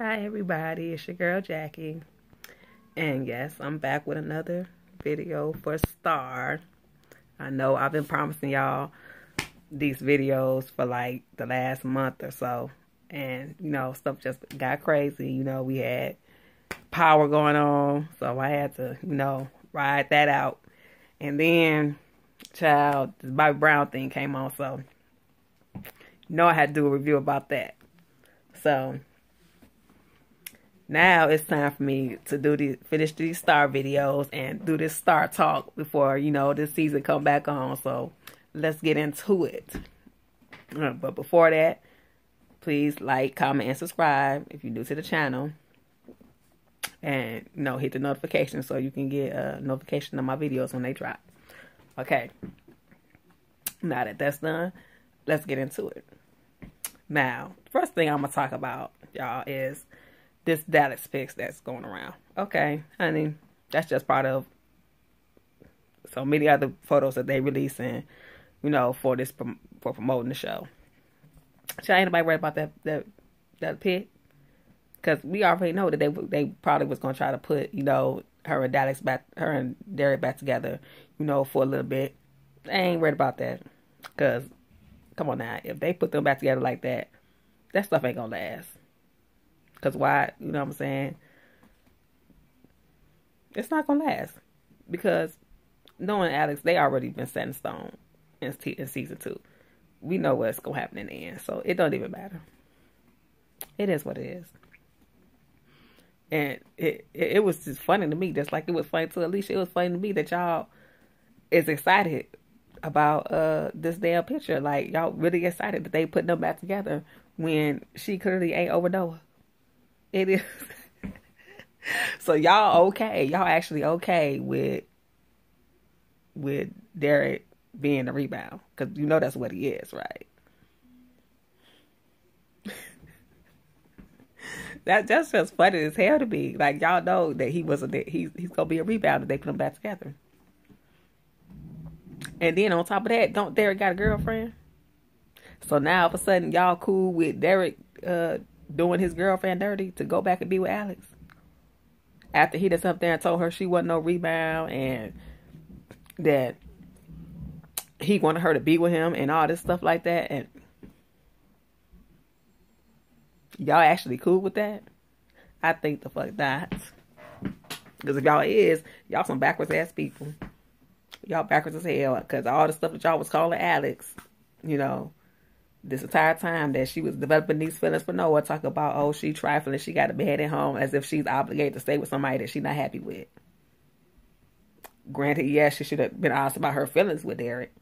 Hi everybody, it's your girl Jackie, and yes, I'm back with another video for Star. I know I've been promising y'all these videos for like the last month or so, and stuff just got crazy. We had power going on, so I had to ride that out, and then child, this Bobby Brown thing came on, so I had to do a review about that. So now it's time for me to finish these Star videos and do this Star talk before, this season come back on. So let's get into it. But before that, please like, comment, and subscribe if you're new to the channel. And, hit the notification so you can get a notification of my videos when they drop. Okay. Now that that's done, let's get into it. Now, first thing I'm going to talk about, y'all, is this Dalex pics that's going around. Okay, honey, that's just part of so many other photos that they releasing, for promoting the show. So ain't nobody worried about that pic, because we already know that they probably was gonna try to put her and Derek back together, for a little bit. They ain't worried about that, because come on now, if they put them back together like that, that stuff ain't gonna last. Because why, you know what I'm saying? It's not going to last. Because knowing Alex, they already been set in stone in season 2. We know what's going to happen in the end. So it don't even matter. It is what it is. And it was just funny to me. Just like it was funny to Alicia. It was funny to me that y'all is excited about this damn picture. Like, y'all really excited that they put them back together when she clearly ain't over Noah. It is. So y'all okay. Y'all actually okay with Derek being a rebound. Because that's what he is, right? That's just funny as hell to me. Like, y'all know that he's going to be a rebound if they put him back together. And then on top of that, don't Derek got a girlfriend? So now all of a sudden y'all cool with Derek doing his girlfriend dirty to go back and be with Alex after he just up there and told her she wasn't no rebound and that he wanted her to be with him and all this stuff like that. And y'all actually cool with that? I think the fuck not. Because if y'all is, y'all some backwards ass people. Y'all backwards as hell, because all the stuff that y'all was calling Alex, this entire time that she was developing these feelings for Noah, talk about, oh, she trifling, she got a bed at home, as if she's obligated to stay with somebody that she's not happy with. Granted, yes, she should have been honest about her feelings with Derek.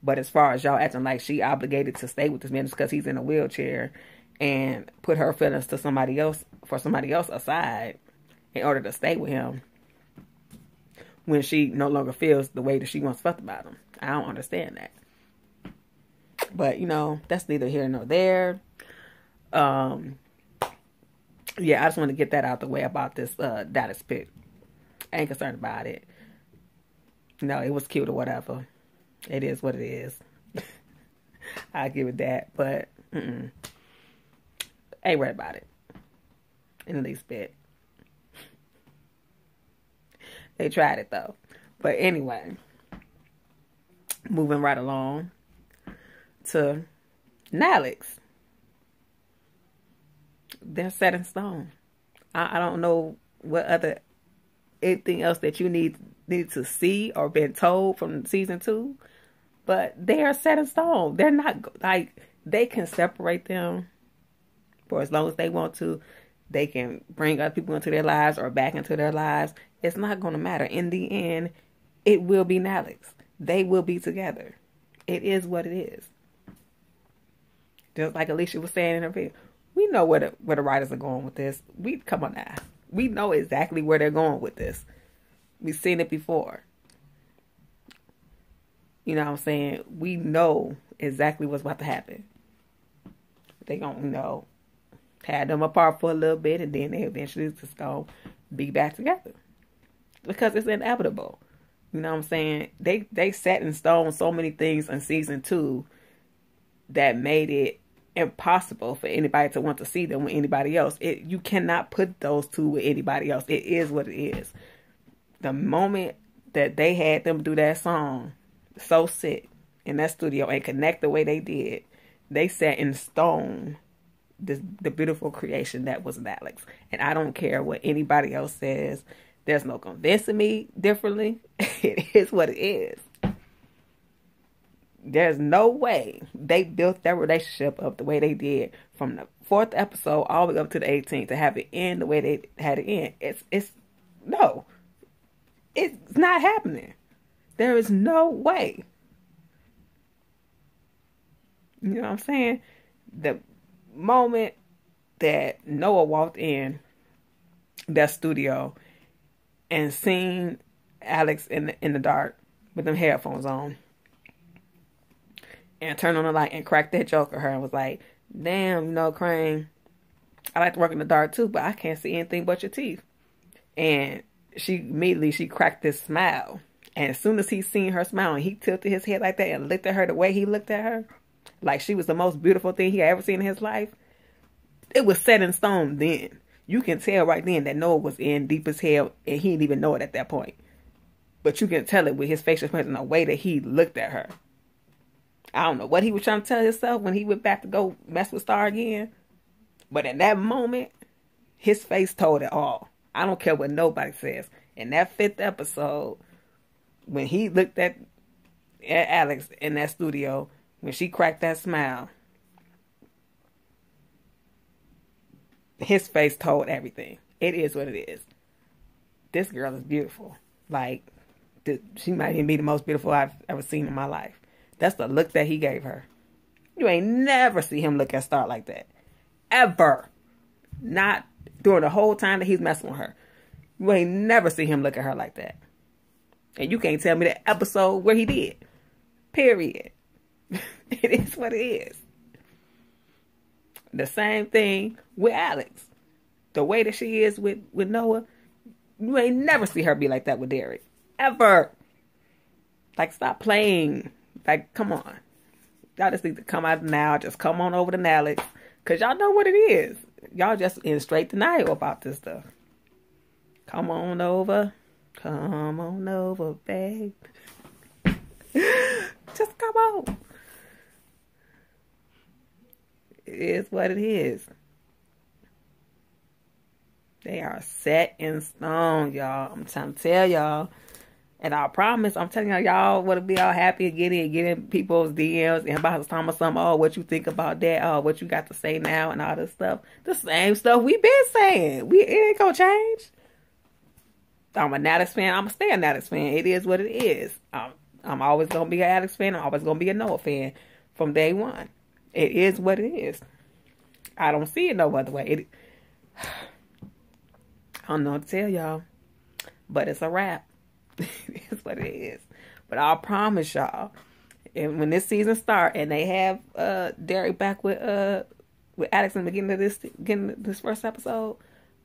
But as far as y'all acting like she obligated to stay with this man just because he's in a wheelchair and put her feelings to somebody else, for somebody else aside, in order to stay with him when she no longer feels the way that she once felt about him. I don't understand that. But, that's neither here nor there. Yeah, I just want to get that out the way about this Dalex pic. I ain't concerned about it. It was cute or whatever. It is what it is. I'll give it that. But, ain't worried about it. In the least bit. They tried it, though. But anyway, moving right along to NALEX. They're set in stone. I don't know what anything else that you need to see or been told from season 2, but they are set in stone. They're not, like, they can separate them for as long as they want to. They can bring other people into their lives or back into their lives. It's not going to matter. In the end, it will be NALEX. They will be together. It is what it is. Just like Alicia was saying in her video, we know where the writers are going with this. Come on now. We know exactly where they're going with this. We've seen it before. You know what I'm saying? We know exactly what's about to happen. They gonna, had them apart for a little bit, and then they eventually just gonna be back together. Because it's inevitable. You know what I'm saying? They set in stone so many things in season 2 that made it impossible for anybody to want to see them with anybody else. You cannot put those two with anybody else. It is what it is. The moment that they had them do that song, So Sick, in that studio and connect the way they did, they set in stone the beautiful creation that was NALEX. And I don't care what anybody else says. There's no convincing me differently. It is what it is. There's no way they built that relationship up the way they did from the 4th episode all the way up to the 18th to have it end the way they had it end. It's no. It's not happening. There is no way. You know what I'm saying? The moment that Noah walked in that studio and seen Alex in the dark with them headphones on and turned on the light and cracked that joke at her and was like, damn, you know, Crane, I like to work in the dark too, but I can't see anything but your teeth. And she cracked this smile. And as soon as he seen her smile and he tilted his head like that and looked at her the way he looked at her, like she was the most beautiful thing he had ever seen in his life, it was set in stone then. You can tell right then that Noah was in deep as hell and he didn't even know it at that point. But you can tell it with his facial expression and the way that he looked at her. I don't know what he was trying to tell himself when he went back to go mess with Star again. But in that moment, his face told it all. I don't care what nobody says. In that 5th episode, when he looked at Alex in that studio, when she cracked that smile, his face told everything. It is what it is. This girl is beautiful. Like, she might even be the most beautiful I've ever seen in my life. That's the look that he gave her. You ain't never see him look at Star like that. Ever. Not during the whole time that he's messing with her. You ain't never see him look at her like that. And you can't tell me the episode where he did. Period. It is what it is. The same thing with Alex. The way that she is with Noah, you ain't never see her be like that with Derek. Ever. Like, stop playing. Like, come on. Y'all just need to come out now. Just come on over to NALEX. Because y'all know what it is. Y'all just in straight denial about this stuff. Come on over. Come on over, babe. Just come on. It is what it is. They are set in stone, y'all. I'm trying to tell y'all. And I promise, I'm telling y'all want to be all happy and get in people's DMs and about time or something. Oh, what you think about that? Oh, what you got to say now and all this stuff. The same stuff we been saying. It ain't gonna change. I'm a NALEX fan. I'm gonna stay a NALEX fan. It is what it is. I'm always gonna be an Alex fan. I'm always gonna be a Noah fan from day one. It is what it is. I don't see it no other way. I don't know what to tell y'all, but it's a wrap. It's what it is. But I promise y'all, and when this season start and they have Derek back with Alex in the beginning of this first episode,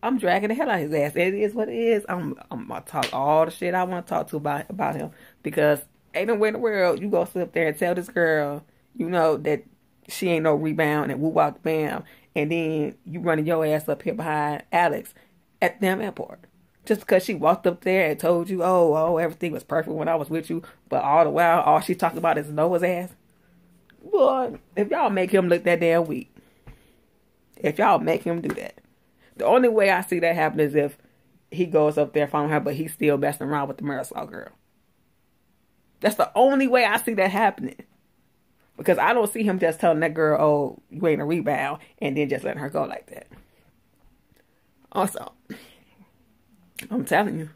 I'm dragging the hell out of his ass. It is what it is. I'm gonna talk all the shit I want to talk to about him, because ain't nowhere in the world you go sit up there and tell this girl, you know, that she ain't no rebound and woo wop bam, and then you running your ass up here behind Alex at the damn airport. Just because she walked up there and told you, oh, everything was perfect when I was with you, but all the while, all she talking about is Noah's ass. Boy, if y'all make him look that damn weak, if y'all make him do that, the only way I see that happen is if he goes up there following her, but he's still messing around with the Marisol girl. That's the only way I see that happening. Because I don't see him just telling that girl, oh, you ain't a rebound, and then just letting her go like that. Also, I'm telling you,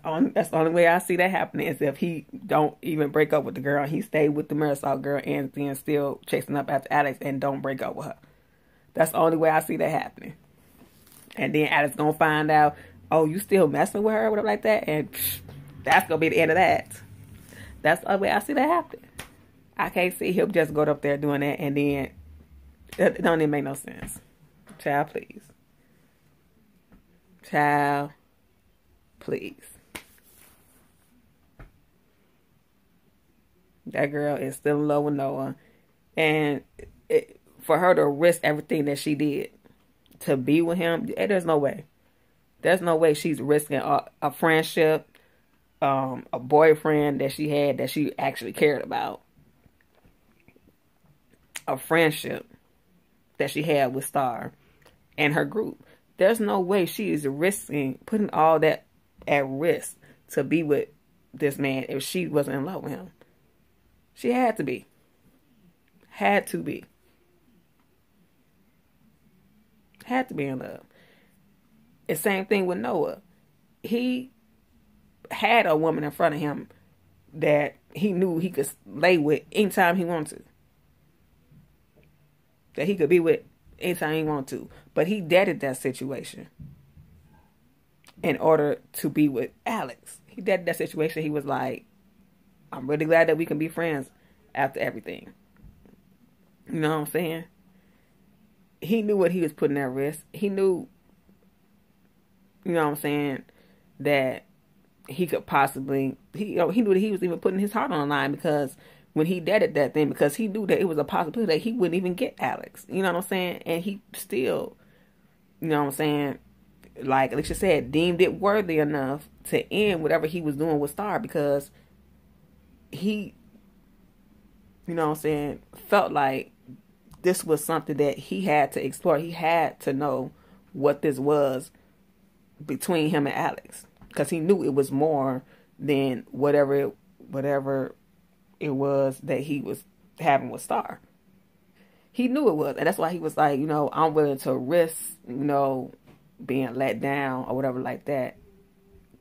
that's the only way I see that happening is if he don't even break up with the girl. He stayed with the Marisol girl and then still chasing up after Alex and don't break up with her. That's the only way I see that happening. And then Alex gonna find out, oh, you still messing with her or whatever like that, and that's gonna be the end of that. That's the only way I see that happening. I can't see him just going up there doing that and then it don't even make no sense. Child, please. Child, please. That girl is still in love with Noah. And for her to risk everything that she did to be with him, there's no way. There's no way she's risking a friendship, a boyfriend that she had that she actually cared about, a friendship that she had with Star and her group. There's no way she is risking putting all that at risk to be with this man if she wasn't in love with him. She had to be. Had to be. Had to be in love. The same thing with Noah. He had a woman in front of him that he knew he could lay with anytime he wanted to. That he could be with anytime he wanted to. But he deaded that situation in order to be with Alex. He deaded that situation. He was like, I'm really glad that we can be friends after everything. You know what I'm saying? He knew what he was putting at risk. He knew, you know what I'm saying, that he could possibly, he knew that he was even putting his heart on the line, because when he deaded that thing, because he knew that it was a possibility that he wouldn't even get Alex. You know what I'm saying? And he still, you know what I'm saying, like Alicia said, deemed it worthy enough to end whatever he was doing with Star, because he, you know what I'm saying, felt like this was something that he had to explore. He had to know what this was between him and Alex, because he knew it was more than whatever it was that he was having with Star. He knew it was, and that's why he was like, you know, I'm willing to risk, you know, being let down or whatever like that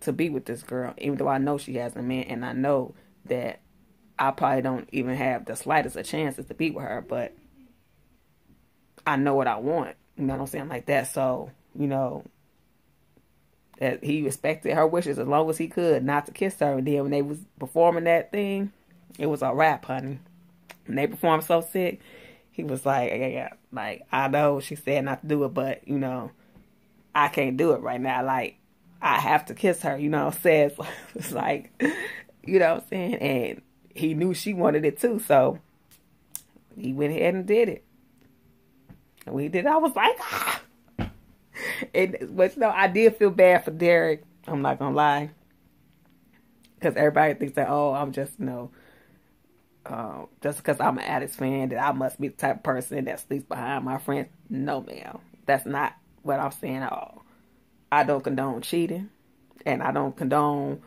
to be with this girl, even though I know she has a man, and I know that I probably don't even have the slightest of chances to be with her, but I know what I want. You know what I'm saying? Like that. So, you know, that he respected her wishes as long as he could not to kiss her. And then when they was performing that thing, it was a wrap, honey. When they performed so sick, he was like, yeah, like, I know she said not to do it, but, you know, I can't do it right now. Like, I have to kiss her, you know what I'm saying? So it's like, you know what I'm saying? And he knew she wanted it too, so he went ahead and did it. And when he did it, I was like, ah. But, you know, I did feel bad for Derek. I'm not going to lie. Because everybody thinks that, oh, I'm just, you know, just because I'm an Alex fan, that I must be the type of person that sleeps behind my friends. No, ma'am. That's not what I'm saying at all. I don't condone cheating. And I don't condone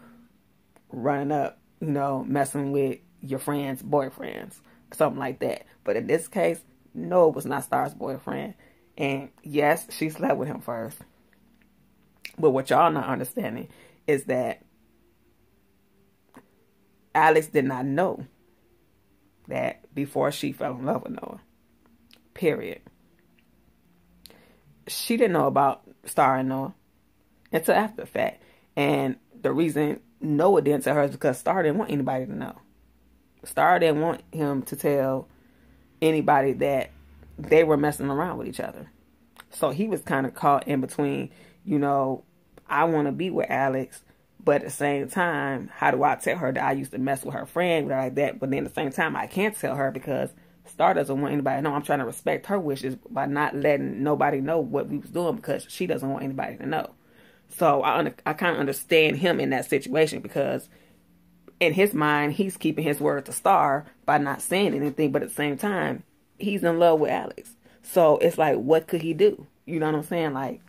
running up, you know, messing with your friends' boyfriends. Something like that. But in this case, no, it was not Star's boyfriend. And yes, she slept with him first. But what y'all not understanding is that Alex did not know that before she fell in love with Noah. Period. She didn't know about Star and Noah until after the fact. And the reason Noah didn't tell her is because Star didn't want anybody to know. Star didn't want him to tell anybody that they were messing around with each other. So he was kind of caught in between, you know, I want to be with Alex, but at the same time, how do I tell her that I used to mess with her friend like that? But then at the same time, I can't tell her because Star doesn't want anybody to know. I'm trying to respect her wishes by not letting nobody know what we was doing because she doesn't want anybody to know. So I kind of understand him in that situation, because in his mind, he's keeping his word to Star by not saying anything. But at the same time, he's in love with Alex. So it's like, what could he do? You know what I'm saying? Like,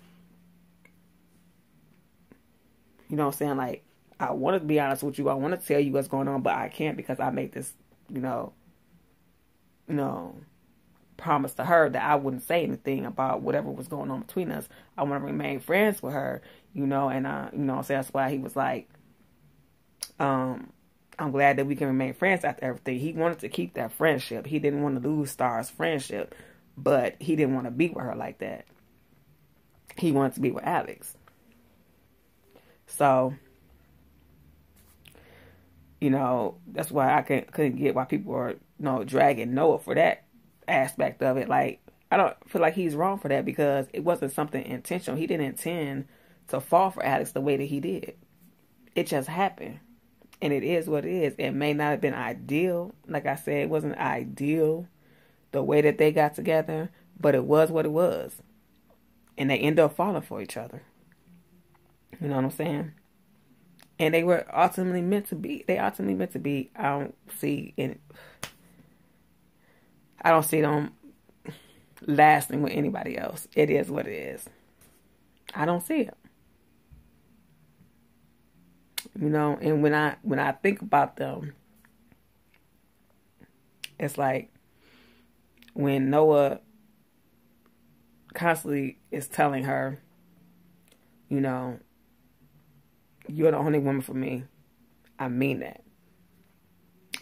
you know what I'm saying? Like, I want to be honest with you. I want to tell you what's going on, but I can't because I made this, you know, promise to her that I wouldn't say anything about whatever was going on between us. I want to remain friends with her, you know, and, you know, so that's why he was like, I'm glad that we can remain friends after everything. He wanted to keep that friendship. He didn't want to lose Star's friendship, but he didn't want to be with her like that. He wanted to be with Alex. So, you know, that's why I couldn't get why people are, you know, dragging Noah for that aspect of it. Like, I don't feel like he's wrong for that because it wasn't something intentional. He didn't intend to fall for Alex the way that he did. It just happened. And it is what it is. It may not have been ideal. Like I said, it wasn't ideal the way that they got together, but it was what it was. And they ended up falling for each other. You know what I'm saying? And they were ultimately meant to be. They ultimately meant to be. I don't see them lasting with anybody else. It is what it is. I don't see it. You know, and when I think about them, it's like when Noah constantly is telling her, you know, you're the only woman for me. I mean that.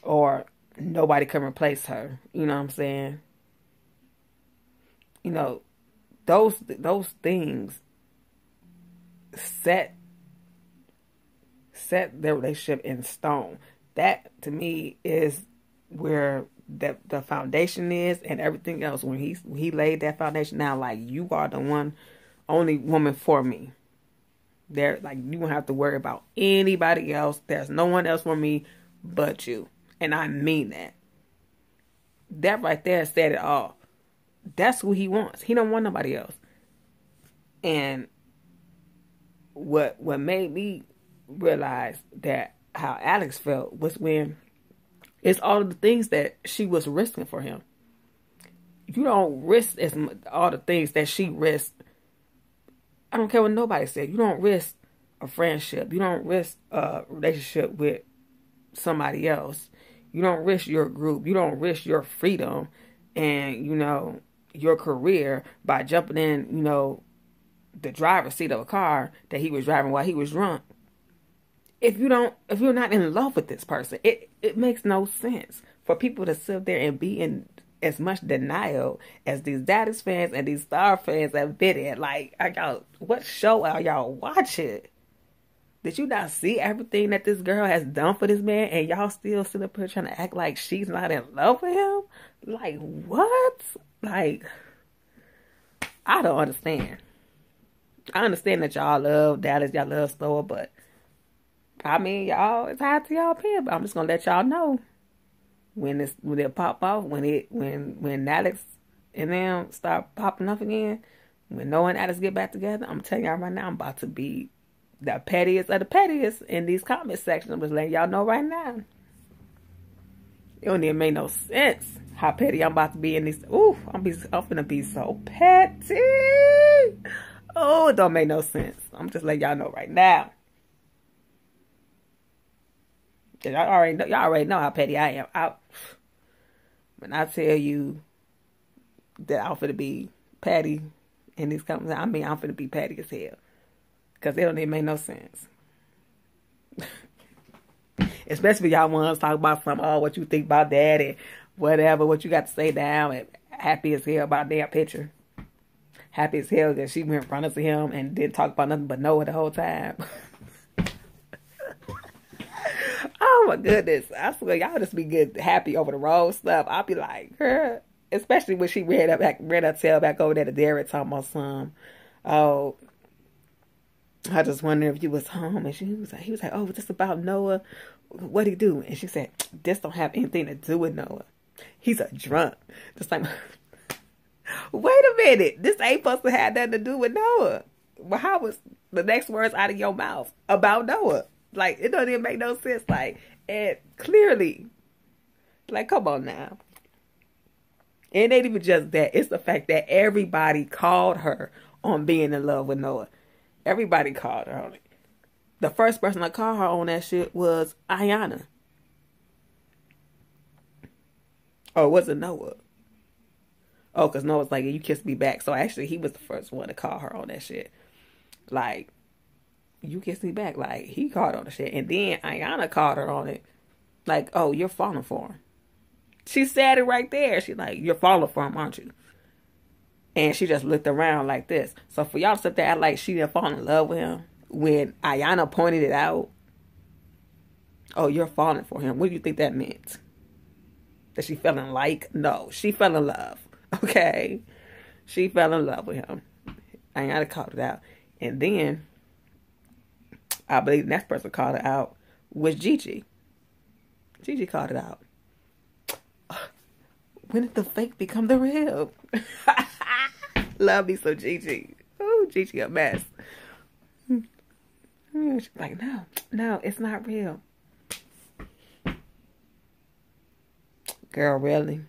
Or nobody can replace her. You know what I'm saying? You know, those things set their relationship in stone. That to me is where the foundation is, and everything else. When he laid that foundation down, like, you are the only woman for me. There, like, you won't have to worry about anybody else. There's no one else for me but you. And I mean that. That right there said it all. That's who he wants. He don't want nobody else. And what made me realize that how Alex felt was when it's all of the things that she was risking for him. You don't risk all the things that she risked. I don't care what nobody said. You don't risk a friendship. You don't risk a relationship with somebody else. You don't risk your group. You don't risk your freedom and, you know, your career by jumping in, you know, the driver's seat of a car that he was driving while he was drunk. If you're not in love with this person, it makes no sense for people to sit there and be in as much denial as these Dalex fans and these Star fans have been in. Like, what show are y'all watching? Did you not see everything that this girl has done for this man, and y'all still sit up here trying to act like she's not in love with him? Like, what? Like, I don't understand. I understand that y'all love Dalex, y'all love Stoa, but I mean, y'all, it's hard to y'all opinion, but I'm just gonna let y'all know when it pop off, when NALEX and them start popping up again, when Noah and Alex get back together, I'm telling y'all right now, I'm about to be the pettiest of the pettiest in these comment sections. I'm just letting y'all know right now. It don't even make no sense how petty I'm about to be in these. Ooh, I'm finna be so petty. Oh, it don't make no sense. I'm just letting y'all know right now. Y'all already know how petty I am. When I tell you that I'm finna be petty in these comments, I mean I'm finna be petty as hell. Because it don't even make no sense. Especially y'all want to talk about what you think about that and whatever, what you got to say now, and happy as hell about their picture. Happy as hell that she went in front of him and didn't talk about nothing but Noah the whole time. Oh my goodness. I swear, y'all just be good, happy over the road stuff. I'll be like, girl, especially when she ran her tail back over there to Derek talking about some, oh, I just wonder if you was home. And he was like, oh, was this about Noah? What'd he do? And she said, this don't have anything to do with Noah. He's a drunk. Just like, wait a minute. This ain't supposed to have nothing to do with Noah. Well, how was the next words out of your mouth about Noah? Like, it doesn't even make no sense. Like, and clearly, like, come on now. It ain't even just that. It's the fact that everybody called her on being in love with Noah. Everybody called her on it. The first person to call her on that shit was Ayana. Oh, was it Noah? Oh, because Noah's like, you kissed me back. So actually, he was the first one to call her on that shit. Like, you kissed me back. Like, he called on the shit. And then Ayana called her on it. Like, oh, you're falling for him. She said it right there. She's like, you're falling for him, aren't you? And she just looked around like this. So for y'all to sit there act like she didn't fall in love with him when Ayana pointed it out. Oh, you're falling for him. What do you think that meant? That she fell in like? No, she fell in love. Okay? She fell in love with him. Ayana called it out. And then, I believe the next person called it out was Gigi. Gigi called it out. when did the fake become the real? Love me some Gigi. Oh, Gigi a mess. She's like, no, it's not real. Girl, really?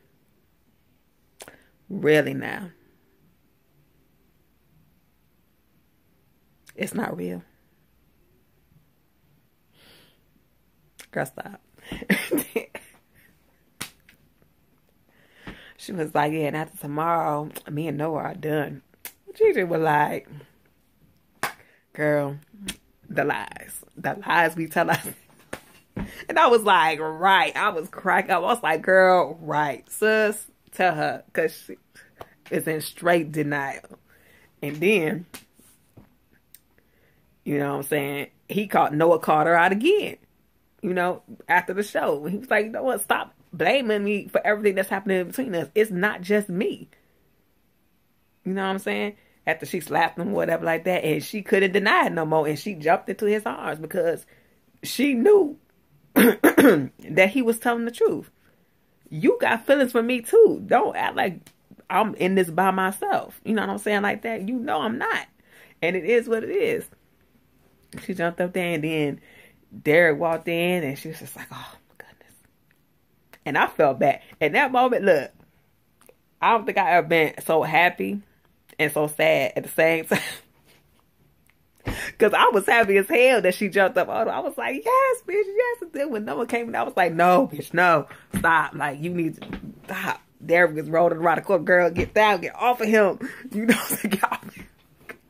Really now? It's not real. Girl, stop. She was like, yeah, and after tomorrow, me and Noah are done. Gigi was like, girl, the lies we tell us. And I was like, right. I was cracking up. I was like, girl, right. Sis, tell her, because she is in straight denial. And then, you know what I'm saying, Noah called her out again, you know, after the show. He was like, you know what, stop blaming me for everything that's happening between us. It's not just me. You know what I'm saying? After she slapped him, whatever like that, and she couldn't deny it no more, and she jumped into his arms because she knew that he was telling the truth. You got feelings for me too. Don't act like I'm in this by myself. You know what I'm saying? Like that. You know I'm not. And it is what it is. She jumped up there, and then Derek walked in, and she was just like, oh my goodness. And I felt bad. In that moment, look, I don't think I ever been so happy and so sad at the same time. Because I was happy as hell that she jumped up. I was like, yes, bitch, yes. And then when no one came in, I was like, no, bitch, no. Stop. Like, you need to stop. Derek was rolling around the court. Girl, get down. Get off of him. You know, get off of him.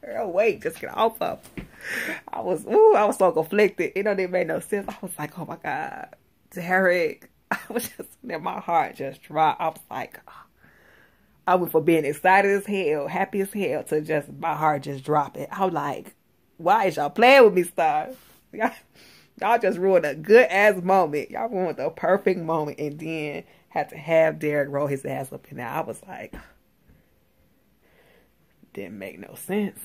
Girl, wait. Just get off of him. I was so conflicted. It didn't make no sense. I was like, oh, my God. Derek. I was just, my heart just dropped. I was like, oh. I went from being excited as hell, happy as hell, to just my heart just dropping. I was like, why is y'all playing with me, stars? Y'all just ruined a good ass moment. Y'all ruined the perfect moment, and then had to have Derek roll his ass up in there. I was like, didn't make no sense.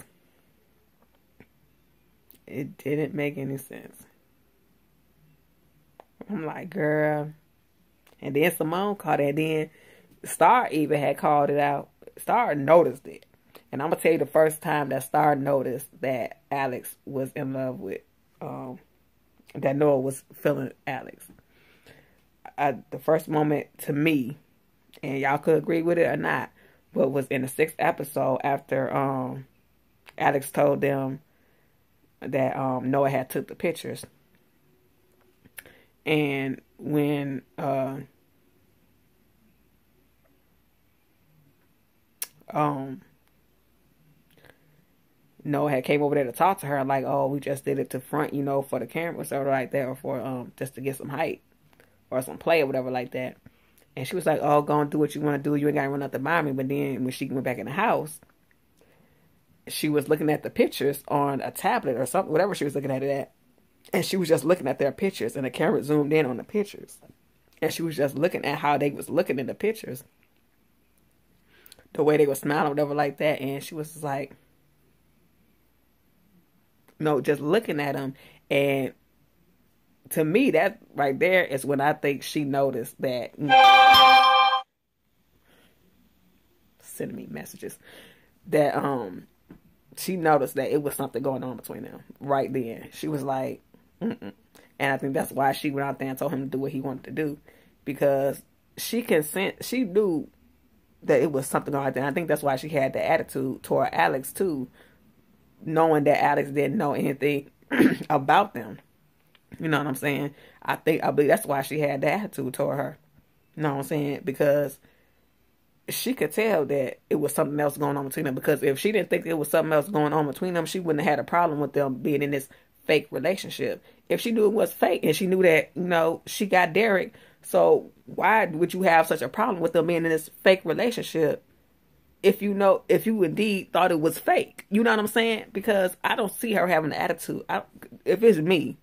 It didn't make any sense. I'm like, girl. And then Simone called it, and then Star even had called it out. Star noticed it. And I'm going to tell you the first time that Star noticed that Alex was in love with, that Noah was feeling Alex. The first moment to me, and y'all could agree with it or not, but was in the 6th episode after Alex told them that Noah had took the pictures. And when Noah had came over there to talk to her, like, oh, we just did it to front, you know, for the camera or something like that, or for just to get some hype or some play or whatever like that. And she was like, oh, go and do what you want to do. You ain't got to run out to buy me. But then when she went back in the house, she was looking at the pictures on a tablet or something, whatever she was looking at it at. And she was just looking at their pictures, and the camera zoomed in on the pictures. And she was just looking at how they was looking in the pictures, the way they were smiling, whatever like that. And she was like, no, just looking at them. And to me, that right there is when I think she noticed that, you know, sending me messages, that she noticed that it was something going on between them right then. She was like, mm-mm. And I think that's why she went out there and told him to do what he wanted to do, because she knew that it was something like that. And I think that's why she had the attitude toward Alex too, knowing that Alex didn't know anything about them. You know what I'm saying? I believe that's why she had the attitude toward her. You know what I'm saying? Because she could tell that it was something else going on between them. Because if she didn't think it was something else going on between them, she wouldn't have had a problem with them being in this fake relationship. If she knew it was fake, and she knew that, you know, she got Derek, so why would you have such a problem with them being in this fake relationship if you indeed thought it was fake? You know what I'm saying? Because I don't see her having an attitude. If it's me,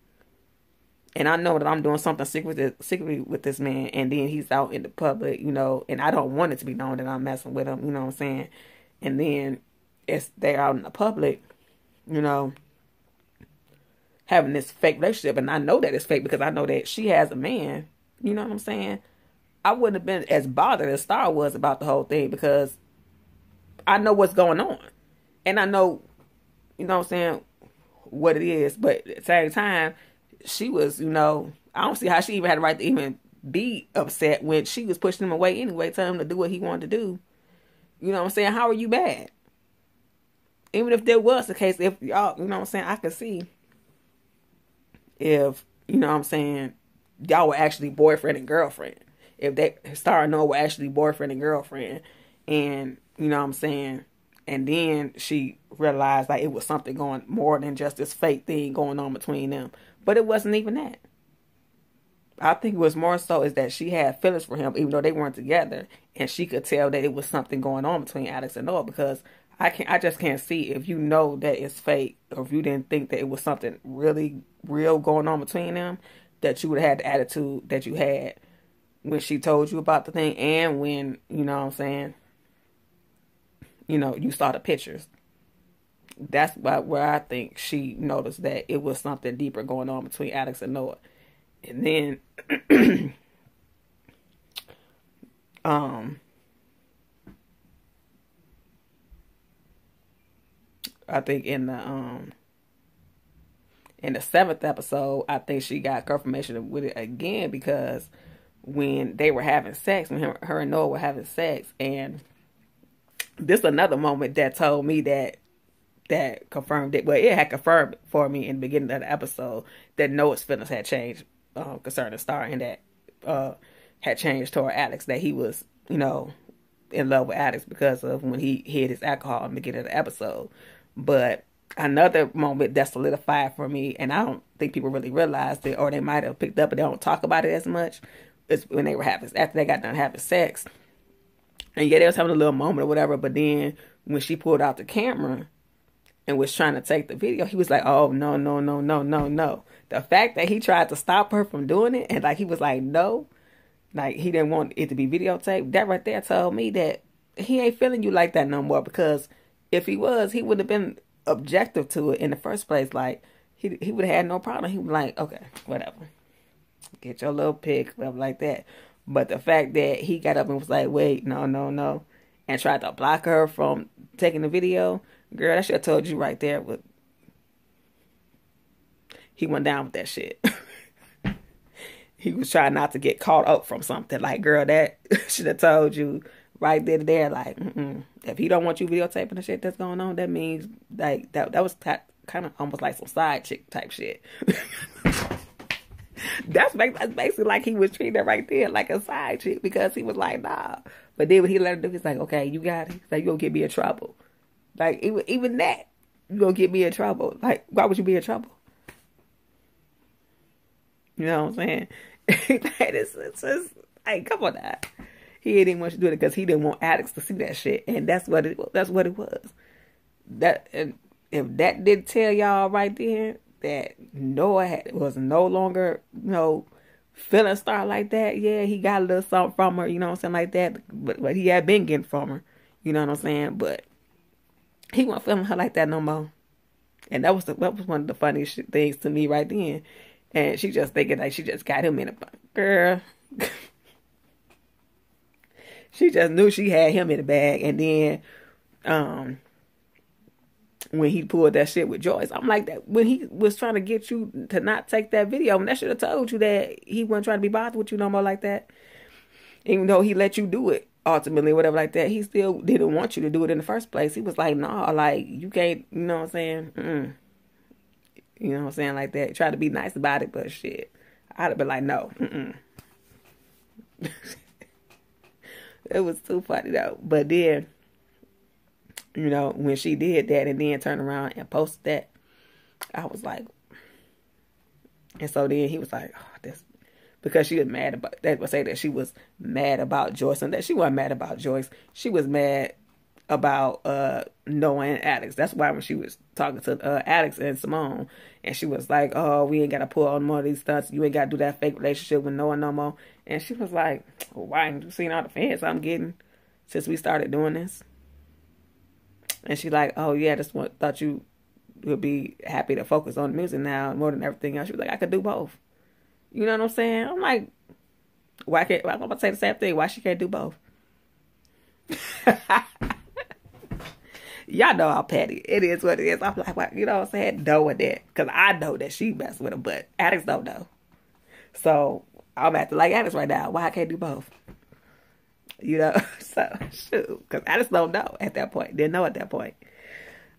and I know that I'm doing something secretly with this man, and then he's out in the public, you know, and I don't want it to be known that I'm messing with him, you know what I'm saying? And then they're out in the public, you know, having this fake relationship, and I know that it's fake because I know that she has a man, you know what I'm saying? I wouldn't have been as bothered as Star was about the whole thing, because I know what's going on. And I know, you know what I'm saying, what it is. But at the same time, she was, you know, I don't see how she even had the right to even be upset when she was pushing him away anyway, telling him to do what he wanted to do. You know what I'm saying? How are you mad? Even if there was the case, if y'all, you know what I'm saying, I could see if, you know what I'm saying, y'all were actually boyfriend and girlfriend. If that Star and Noah were actually boyfriend and girlfriend, and, you know what I'm saying, and then she realized like it was something going more than just this fake thing going on between them. But it wasn't even that. I think it was more so is that she had feelings for him, even though they weren't together, and she could tell that it was something going on between Alex and Noah, because I just can't see, if you know that it's fake, or if you didn't think that it was something really real going on between them, that you would have had the attitude that you had when she told you about the thing, and when, you know what I'm saying, you know, you saw the pictures. That's where I think she noticed that it was something deeper going on between Alex and Noah. And then, I think in the 7th episode, I think she got confirmation with it again, because when they were having sex, when her and Noah were having sex, and this is another moment that told me that confirmed it. Well, it had confirmed for me in the beginning of the episode that Noah's feelings had changed concerning Star, and that had changed toward Alex, that he was, you know, in love with Alex because of when he hid his alcohol in the beginning of the episode. But another moment that solidified for me, and I don't think people really realized it, or they might have picked up, but they don't talk about it as much, is when they were having, after they got done having sex. And yeah, they was having a little moment or whatever, but then when she pulled out the camera and was trying to take the video, he was like, oh, no, no, no, no, no, no. The fact that he tried to stop her from doing it, and like he was like, no, like he didn't want it to be videotaped, that right there told me that he ain't feeling you like that no more, because if he was, he would have been objective to it in the first place. Like, he would have had no problem. He was like, okay, whatever. Get your little pic, whatever, like that. But the fact that he got up and was like, wait, no, no, no, and tried to block her from taking the video, girl, that should have told you right there. But he went down with that shit. He was trying not to get caught up from something. Like, girl, that should have told you right there, like, if he don't want you videotaping the shit that's going on, that means, like, that was kind of almost like some side chick type shit. That's basically like he was treating her right there like a side chick, because he was like, nah. But then when he let her do, he's like, okay, you got it. He's like, you gonna get me in trouble. Like, even that, you gonna get me in trouble. Like, why would you be in trouble? You know what I'm saying? It's just, like, come on now. He didn't want you to do it because he didn't want Alex to see that shit, and that's what it was. That, and if that didn't tell y'all right there that Noah was no longer, you know, feeling Star like that, yeah, he got a little something from her, you know what I'm saying, like that, but he had been getting from her, you know what I'm saying, but he wasn't feeling her like that no more. And that was one of the funniest things to me right then. And she just thinking like she just got him in a girl. She just knew she had him in the bag. And then when he pulled that shit with Joyce, I'm like, that when he was trying to get you to not take that video, and that should have told you that he wasn't trying to be bothered with you no more like that. Even though he let you do it ultimately, whatever like that, he still didn't want you to do it in the first place. He was like, nah, like, you can't, you know what I'm saying? You know what I'm saying, like that. Try to be nice about it, but shit, I'd have been like, no. It was too funny though. But then, you know, when she did that and then turned around and posted that, I was like, and so then he was like, oh, this, because she was mad about, that would say that she was mad about Joyce, and that she wasn't mad about Joyce. She was mad about Noah and Alex. That's why when she was talking to Alex and Simone, and she was like, oh, we ain't got to pull on more of these stunts. You ain't got to do that fake relationship with Noah no more. And she was like, well, why ain't you seen all the fans I'm getting since we started doing this? And she like, oh, yeah, thought you would be happy to focus on music now more than everything else. She was like, I could do both. You know what I'm saying? I'm like, Why can't, I'm going to say the same thing. Why she can't do both? Y'all know how petty. It is what it is. I'm like, well, you know what I'm saying? Know with that. Because I know that she messed with him, but Alex don't know. So I'm acting like Alex right now. Why I can't do both? You know? So, shoot. Because Alex don't know at that point. Didn't know at that point.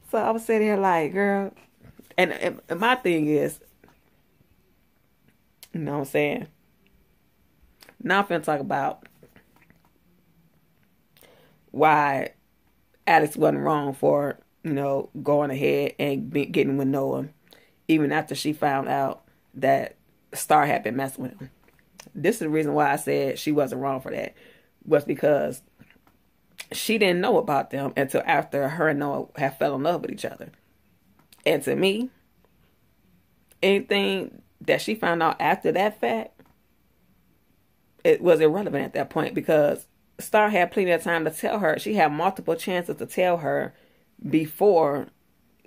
So I was sitting here like, girl. And my thing is, you know what I'm saying? Now I'm finna talk about why Alex wasn't wrong for, you know, going ahead and getting with Noah, even after she found out that Star had been messing with him. This is the reason why I said she wasn't wrong for that, was because she didn't know about them until after her and Noah had fell in love with each other. And to me, anything that she found out after that fact, it was irrelevant at that point, because Star had plenty of time to tell her. She had multiple chances to tell her before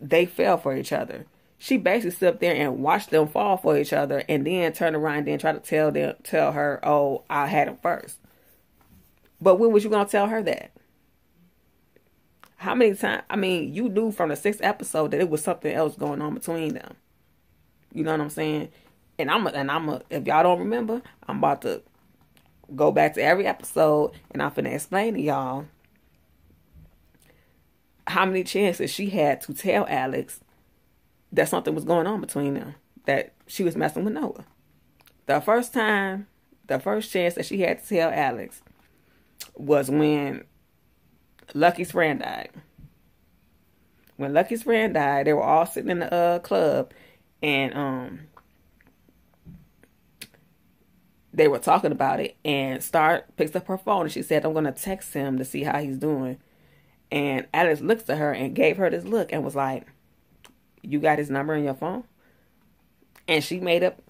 they fell for each other. She basically stood up there and watched them fall for each other, and then turned around and then try to tell her, oh, I had him first. But when was you going to tell her that? How many times? I mean, you knew from the 6th episode that it was something else going on between them. You know what I'm saying? And if y'all don't remember, I'm about to go back to every episode, and I'm finna explain to y'all how many chances she had to tell Alex that something was going on between them, that she was messing with Noah. The first chance that she had to tell Alex was when Lucky's friend died. When Lucky's friend died, they were all sitting in the club, and they were talking about it, and Star picks up her phone and she said, I'm going to text him to see how he's doing. And Alex looks at her and gave her this look and was like, you got his number in your phone? And she made up,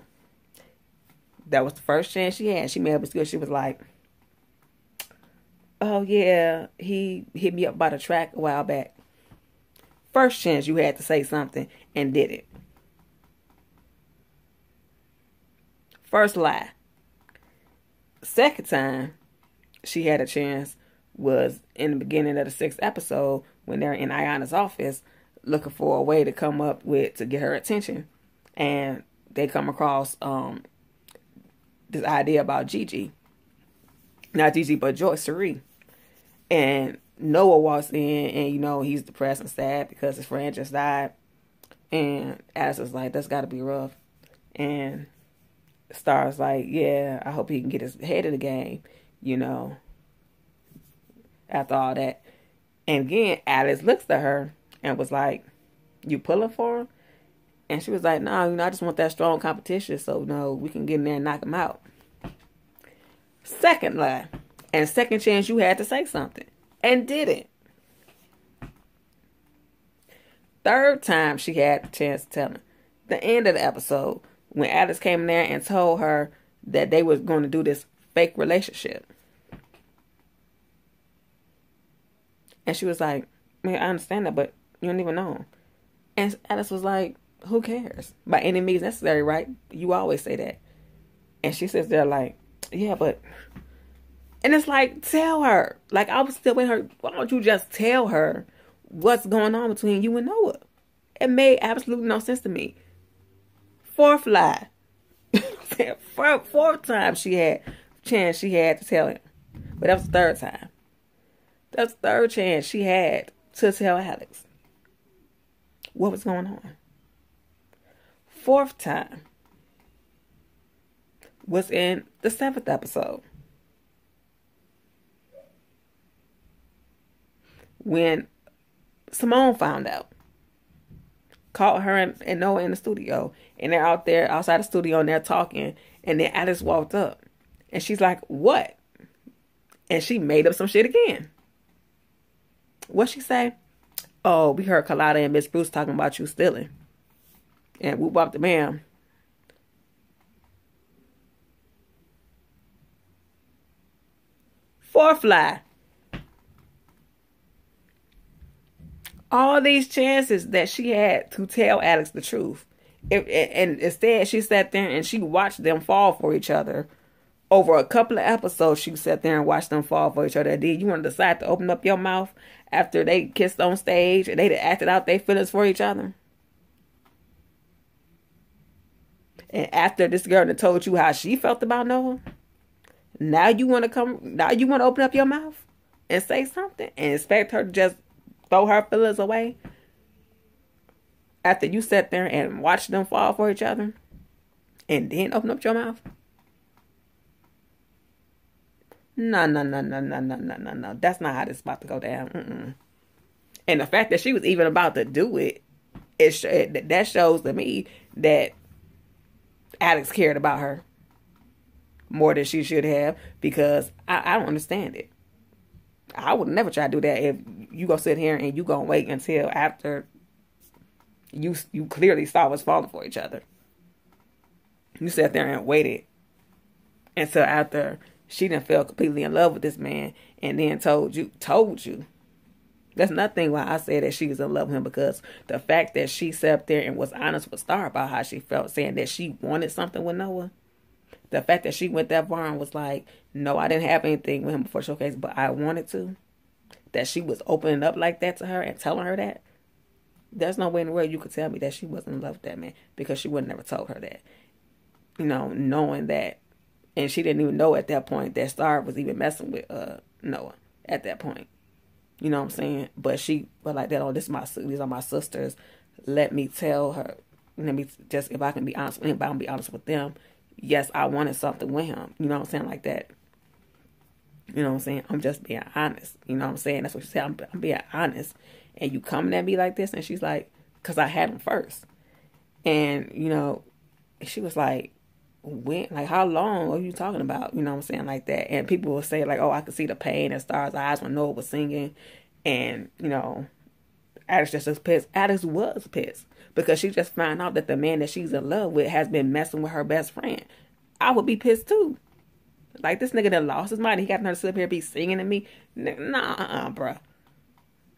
that was the first chance she had. She made up a skill. She was like, oh yeah, he hit me up by the track a while back. First chance you had to say something, and did it. First lie. Second time she had a chance was in the beginning of the 6th episode, when they're in Ayana's office looking for a way to come up with to get her attention, and they come across this idea about Gigi, not Gigi but Joyce Cerie, and Noah walks in, and you know he's depressed and sad because his friend just died, and Alice is like, that's got to be rough, and Star's like, yeah, I hope he can get his head in the game, you know, after all that. And again, Alice looks at her and was like, you pulling for him? And she was like, no, you know, I just want that strong competition so, no, we can get in there and knock him out. Second lie. And second chance you had to say something. And didn't. Third time she had the chance to tell him. The end of the episode, when Alice came in there and told her that they was going to do this fake relationship. And she was like, man, I understand that, but you don't even know him. And Alice was like, who cares? By any means necessary, right? You always say that. And she sits there like, yeah, but... And it's like, tell her. Like, I was still with her. Why don't you just tell her what's going on between you and Noah? It made absolutely no sense to me. Fourth lie. Fourth time she had chance she had to tell him. But that was the third time. That's the third chance she had to tell Alex what was going on. Fourth time was in the 7th episode, when Simone found out. Caught her and Noah in the studio, and they're out there outside the studio and they're talking, and then Alice walked up and she's like, what? And she made up some shit again. What'd she say? Oh, we heard Kalada and Miss Bruce talking about you stealing. And whoop up the bam. Fourth lie. All these chances that she had to tell Alex the truth. And instead, she sat there and she watched them fall for each other over a couple of episodes, she sat there and watched them fall for each other. Did you want to decide to open up your mouth after they kissed on stage and they acted out their feelings for each other? And after this girl that told you how she felt about Noah, now you want to open up your mouth and say something and expect her to just throw her feelings away after you sat there and watched them fall for each other and then open up your mouth? No. That's not how this is about to go down. And the fact that she was even about to do it, that shows to me that Alex cared about her more than she should have, because I don't understand it. I would never try to do that if you go sit here and you gonna wait until after you clearly saw us falling for each other. You sat there and waited until after she done fell completely in love with this man and then told you. That's nothing why I said that she was in love with him, because the fact that she sat up there and was honest with Star about how she felt, saying that she wanted something with Noah. The fact that she went that far and was like, no, I didn't have anything with him before Showcase, but I wanted to. That she was opening up like that to her and telling her that. There's no way in the world you could tell me that she wasn't in love with that man, because she would never told her that. You know, knowing that. And she didn't even know at that point that Star was even messing with Noah at that point. You know what I'm saying? But she was like that, oh, these are my sisters. Let me tell her. If I can be honest with him, if I can be honest with them. Yes, I wanted something with him. You know what I'm saying? Like that. You know what I'm saying? I'm just being honest. You know what I'm saying? That's what she said. I'm being honest. And you coming at me like this? And she's like, because I had him first. And, you know, she was like, when, like, how long are you talking about? You know what I'm saying? Like that. And people will say, like, oh, I could see the pain in Star's eyes when Noah was singing. And, you know, Alex just was pissed. Alex was pissed because she just found out that the man that she's in love with has been messing with her best friend. I would be pissed too. Like, this nigga that lost his mind, he got her to sit up here and be singing to me. Nah, bruh.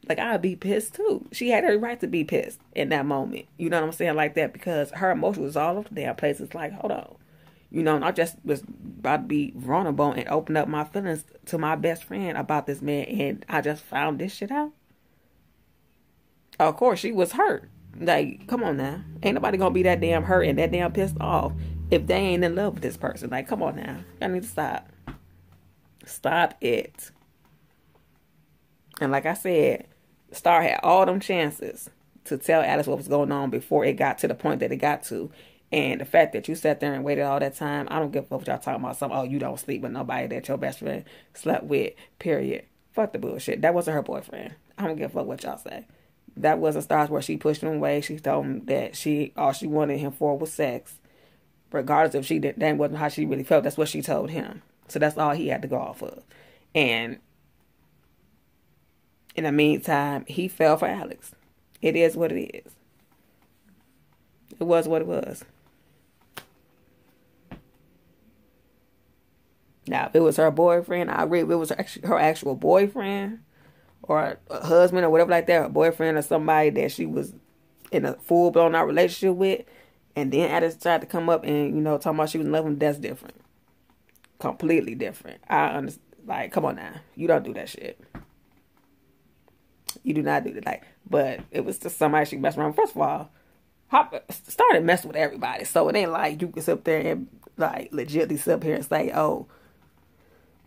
Like, I'd be pissed too. She had every right to be pissed in that moment. You know what I'm saying? Like that, because her emotion was all over the damn place. It's like, hold on. You know, and I just was about to be vulnerable and open up my feelings to my best friend about this man, and I just found this shit out. Of course, she was hurt. Like, come on now. Ain't nobody gonna be that damn hurt and that damn pissed off if they ain't in love with this person. Like, come on now. Y'all need to stop. Stop it. And like I said, Star had all them chances to tell Alice what was going on before it got to the point that it got to. And the fact that you sat there and waited all that time, I don't give a fuck what y'all talking about. Oh, you don't sleep with nobody that your best friend slept with, period. Fuck the bullshit. That wasn't her boyfriend. I don't give a fuck what y'all say. That wasn't Stars where she pushed him away. She told him that all she wanted him for was sex. Regardless if that wasn't how she really felt, that's what she told him. So that's all he had to go off of. And in the meantime, he fell for Alex. It is what it is. It was what it was. Now, if it was her boyfriend, I agree. If it was her actual boyfriend or a husband or whatever like that, a boyfriend or somebody that she was in a full-blown out relationship with, and then Alex tried to come up and, you know, talking about she was in love with him, that's different. Completely different. I understand. Like, come on now. You don't do that shit. You do not do that. Like, but it was just somebody she messed around with. First of all, started messing with everybody. So it ain't like you can sit up there and, like, legitly sit up here and say, oh,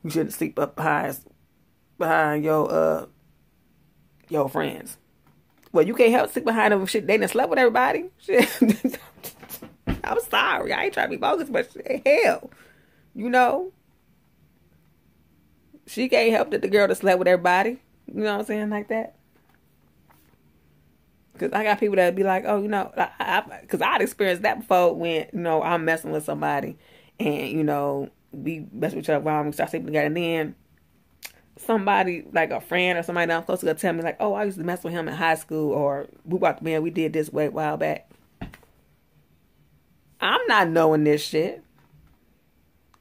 you shouldn't sleep up behind your friends. Well, you can't help sleep behind them. Shit, they done slept with everybody. Shit. I'm sorry. I ain't trying to be bogus, but hell, you know, she can't help that the girl that slept with everybody. You know what I'm saying? Like that. Because I got people that be like, oh, you know, because I'd experienced that before when, you know, I'm messing with somebody and, you know, we mess with each other while we start sleeping together. And then somebody, like a friend or somebody that I'm close to, tell me, like, oh, I used to mess with him in high school, or we did this way a while back. I'm not knowing this shit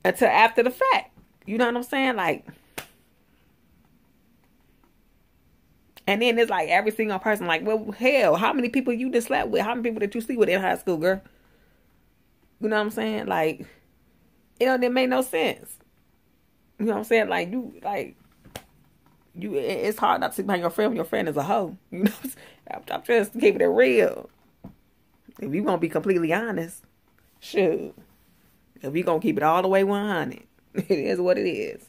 until after the fact. You know what I'm saying? Like, and then it's like every single person, like, well, hell, how many people you just slept with? How many people did you sleep with in high school, girl? You know what I'm saying? Like, didn't make no sense. You know what I'm saying? It's hard not to sleep behind your friend when your friend is a hoe. You know, I'm just keeping it real. If you gonna be completely honest, shoot. If we gonna keep it all the way 100, it is what it is.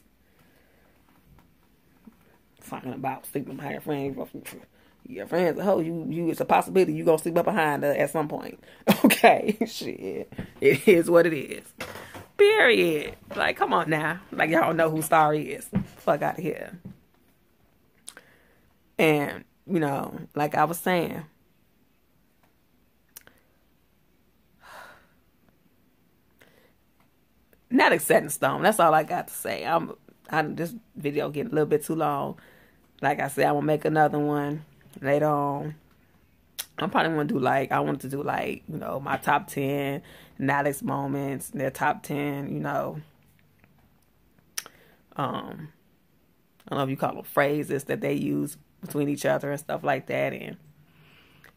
Talking about sleeping behind your friend. Your friend's a hoe. It's a possibility you gonna sleep up behind her at some point. Okay, shit. It is what it is. Period. Like, come on now. Like, y'all know who Star is. Fuck out of here. And, you know, like I was saying, not a set in stone. That's all I got to say. This video getting a little bit too long. Like I said, I'm gonna make another one later on. I'm probably gonna do I want to do you know, my top 10 NALEX moments, their top 10, you know, I don't know if you call them phrases that they use between each other and stuff like that, and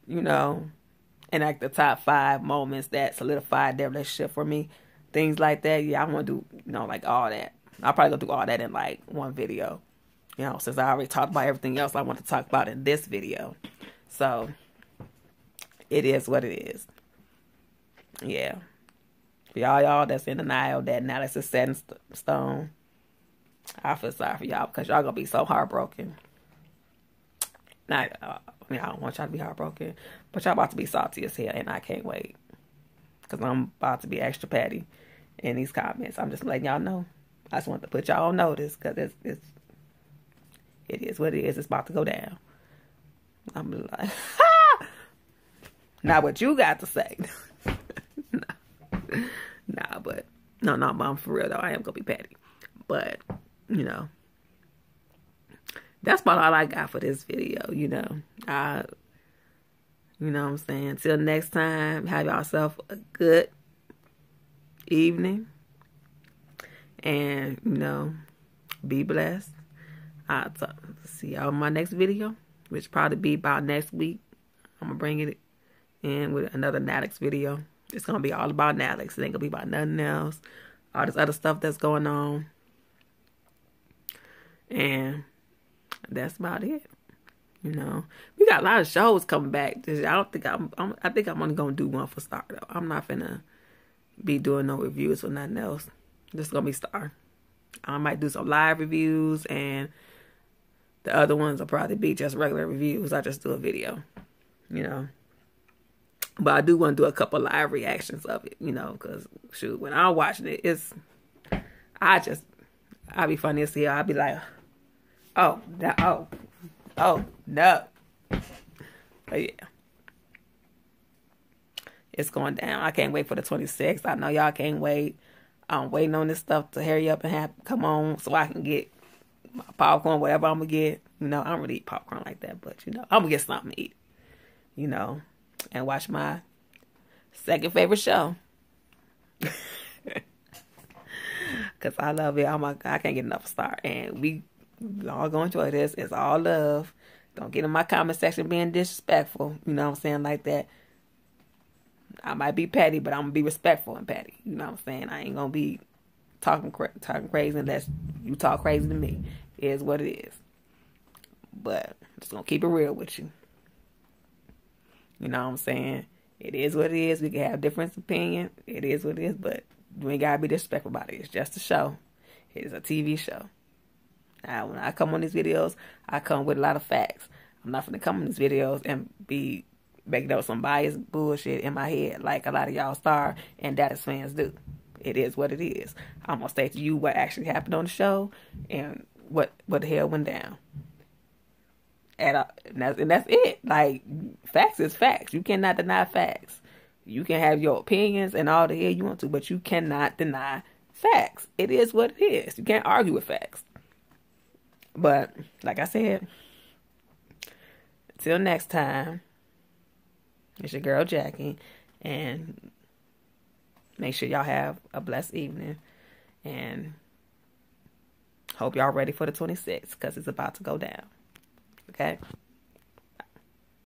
you know, and like the top 5 moments that solidified their relationship for me, things like that. Yeah, I want to do, you know, like all that. I'll probably go do all that in like one video, you know, since I already talked about everything else I want to talk about in this video. So it is what it is. Yeah. For y'all that's in denial that NALEX is set in stone, I feel sorry for y'all because y'all gonna be so heartbroken. I don't want y'all to be heartbroken, but y'all about to be salty as hell, and I can't wait because I'm about to be extra petty in these comments. I'm just letting y'all know. I just want to put y'all on notice because it is what it is. It's about to go down. I'm like, ha! Not what you got to say. Nah, but no, Mom, for real though, I am gonna be petty. But you know, that's about all I got for this video. You know, you know what I'm saying. Till next time, have yourself a good evening, and you know, be blessed. I'll see y'all in my next video, which probably be about next week. I'm gonna bring it in with another NALEX video. It's gonna be all about NALEX. It ain't gonna be about nothing else. All this other stuff that's going on, and that's about it. You know, we got a lot of shows coming back. I think I'm only gonna do one for Star though. I'm not finna be doing no reviews for nothing else. This is gonna be Star. I might do some live reviews, and the other ones will probably be just regular reviews. I just do a video, you know. But I do want to do a couple live reactions of it, you know, because, shoot, when I'm watching it, I'll be funny as hell. I'll be like, oh, no. But yeah. It's going down. I can't wait for the 26th. I know y'all can't wait. I'm waiting on this stuff to hurry up and come on so I can get my popcorn, whatever I'm going to get. You know, I don't really eat popcorn like that, but, you know, I'm going to get something to eat, you know, and watch my second favorite show. Because I love it. Oh, my God, I can't get enough of Star. And we all going to enjoy this. It's all love. Don't get in my comment section being disrespectful. You know what I'm saying? Like that. I might be petty, but I'm going to be respectful and petty. You know what I'm saying? I ain't going to be talking crazy unless you talk crazy to me. It is what it is. But I'm just going to keep it real with you. You know what I'm saying? It is what it is. We can have different opinion. It is what it is, but you ain't got to be disrespectful about it. It's just a show. It is a TV show. Now, when I come on these videos, I come with a lot of facts. I'm not going to come on these videos and be making up some biased bullshit in my head like a lot of y'all Star and Dalex fans do. It is what it is. I'm going to state to you what actually happened on the show and what the hell went down. And that's it. Like, facts is facts. You cannot deny facts. You can have your opinions and all the hell you want to, but you cannot deny facts. It is what it is. You can't argue with facts. But, like I said, until next time, it's your girl Jackie, and make sure y'all have a blessed evening, and hope y'all ready for the 26th, because it's about to go down. Okay?